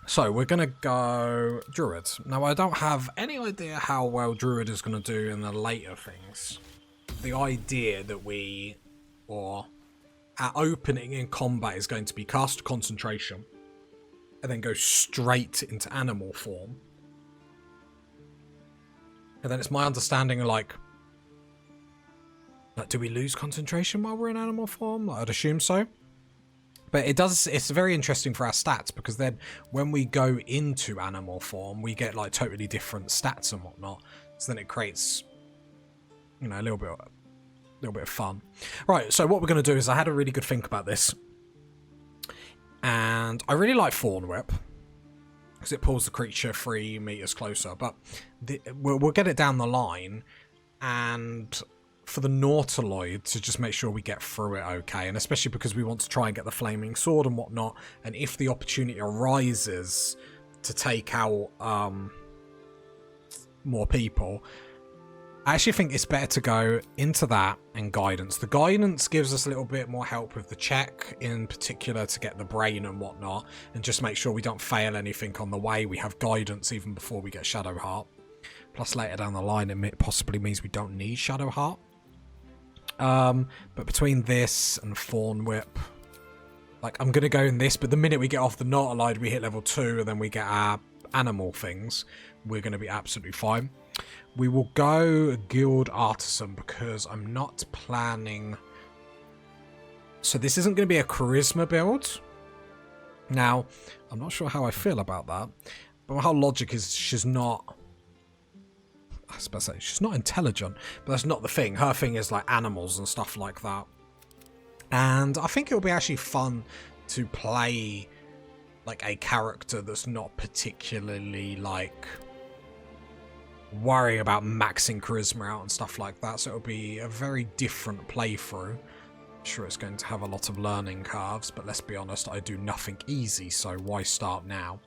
So we're going to go Druid. Now, I don't have any idea how well Druid is going to do in the later things. The idea that our opening in combat is going to be cast concentration and then go straight into animal form. And then it's my understanding of like, do we lose concentration while we're in animal form? I'd assume so. But it's very interesting for our stats, because then when we go into animal form, we get like totally different stats and whatnot. So then it creates, a little bit of fun. Right, so what we're going to do is, I had a really good think about this. And I really like Thorn Whip, because it pulls the creature 3 meters closer. But we'll get it down the line, and for the Nautiloid to just make sure we get through it okay, and especially because we want to try and get the Flaming Sword and whatnot, and if the opportunity arises to take out more people, I actually think it's better to go into that and Guidance. The Guidance gives us a little bit more help with the check, in particular to get the brain and whatnot, and just make sure we don't fail anything on the way. We have Guidance even before we get Shadow Heart. Plus later down the line it possibly means we don't need Shadow Heart. But between this and Thorn Whip, like, I'm gonna go in this, but the minute we get off the Nautiloid, we hit level 2 and then we get our animal things, we're gonna be absolutely fine. We will go Guild Artisan because I'm not planning... So this isn't going to be a Charisma build. Now, I'm not sure how I feel about that, but my whole logic is she's not... I was about to say, she's not intelligent, but that's not the thing. Her thing is like animals and stuff like that. And I think it'll be actually fun to play like a character that's not particularly like worrying about maxing charisma out and stuff like that. So it'll be a very different playthrough. I'm sure it's going to have a lot of learning curves, but let's be honest, I do nothing easy, so why start now?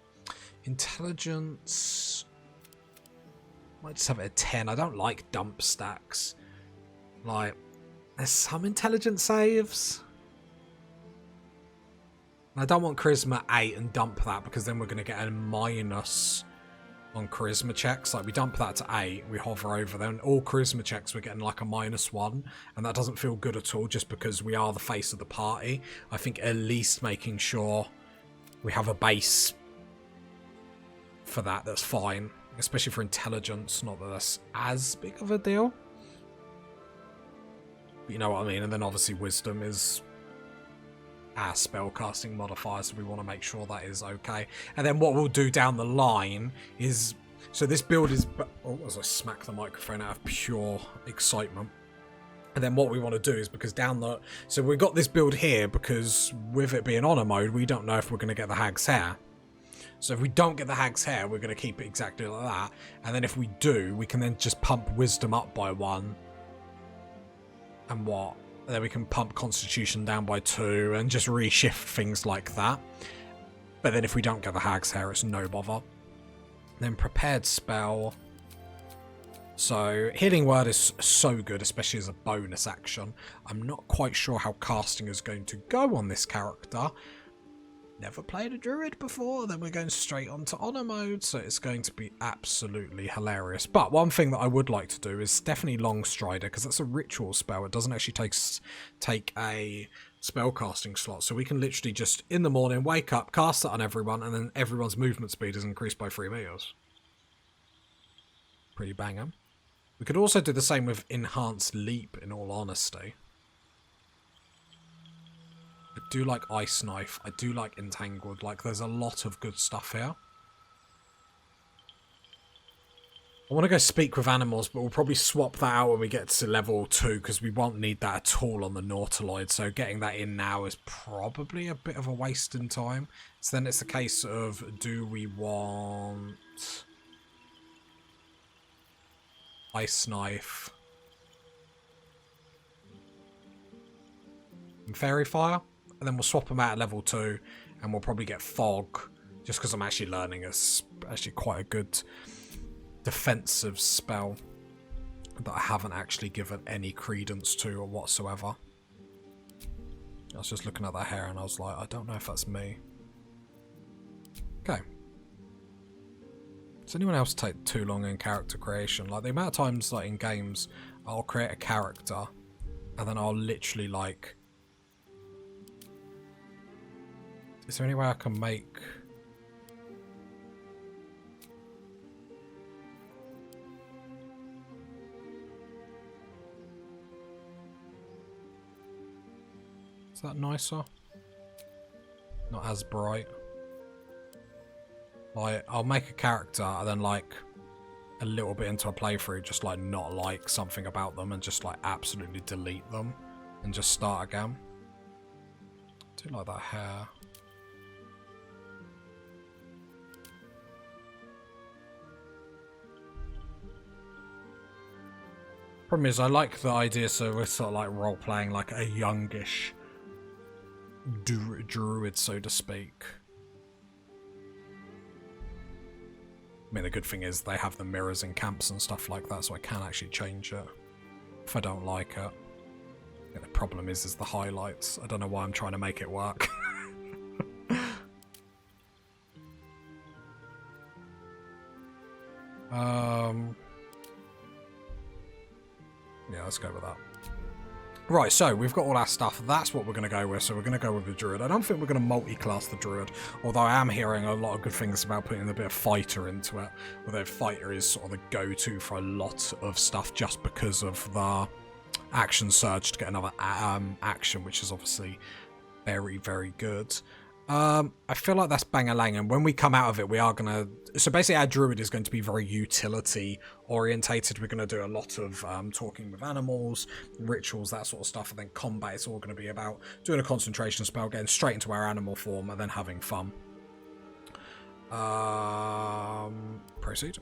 Intelligence... might just have it at 10. I don't like dump stacks. Like, there's some intelligence saves. I don't want Charisma 8 and dump that, because then we're going to get a minus on Charisma checks. Like, we dump that to 8, we hover over them, all Charisma checks we're getting like a -1, and that doesn't feel good at all, just because we are the face of the party. I think at least making sure we have a base for that's fine. Especially for intelligence, not that that's as big of a deal. But you know what I mean? And then obviously wisdom is our spellcasting modifier, so we want to make sure that is okay. And then what we'll do down the line is... So this build is... Oh, as I smack the microphone out of pure excitement. And then what we want to do is, because down the... So we've got this build here, because with it being honor mode, we don't know if we're going to get the Hag's Hair. So if we don't get the Hag's Hair, we're going to keep it exactly like that. And then if we do, we can then just pump Wisdom up by 1. And what? And then we can pump Constitution down by 2 and just reshift things like that. But then if we don't get the Hag's Hair, it's no bother. Then Prepared Spell. So Healing Word is so good, especially as a bonus action. I'm not quite sure how casting is going to go on this character. Never played a Druid before, then we're going straight on to Honor mode, so it's going to be absolutely hilarious. But one thing that I would like to do is definitely Long Strider, because that's a ritual spell. It doesn't actually take a spellcasting slot, so we can literally just, in the morning, wake up, cast it on everyone, and then everyone's movement speed is increased by 3 meters. Pretty banger. We could also do the same with Enhanced Leap, in all honesty. I do like Ice Knife. I do like Entangled. Like, there's a lot of good stuff here. I want to go Speak with Animals, but we'll probably swap that out when we get to level 2, because we won't need that at all on the Nautiloid. So getting that in now is probably a bit of a waste in time. So then it's a case of, do we want Ice Knife and Fairy Fire? And then we'll swap them out at level 2, and we'll probably get Fog, just because I'm actually learning actually quite a good defensive spell that I haven't actually given any credence to or whatsoever. I was just looking at that hair and I was like, I don't know if that's me. Okay, Does anyone else take too long in character creation? Like the amount of times like in games I'll create a character and then I'll literally like... Is there any way I can make... Is that nicer? Not as bright. Like, I'll make a character and then like a little bit into a playthrough just like not like something about them and just like absolutely delete them and just start again. I do like that hair. Problem is I like the idea, so we're sort of like role playing like a youngish druid, so to speak. I mean, the good thing is they have the mirrors in camps and stuff like that, so I can actually change it if I don't like it. Yeah, the problem is the highlights. I don't know why I'm trying to make it work. Yeah, let's go with that. Right, so we've got all our stuff. That's what we're going to go with. So we're going to go with the Druid. I don't think we're going to multi-class the Druid, although I am hearing a lot of good things about putting a bit of Fighter into it. Although Fighter is sort of the go-to for a lot of stuff just because of the action surge to get another action, which is obviously very, very good. I feel like that's bang-a-lang, and when we come out of it, we are going to... So basically our Druid is going to be very utility-orientated. We're going to do a lot of talking with animals, rituals, that sort of stuff, and then combat is all going to be about doing a concentration spell, getting straight into our animal form, and then having fun. Proceed.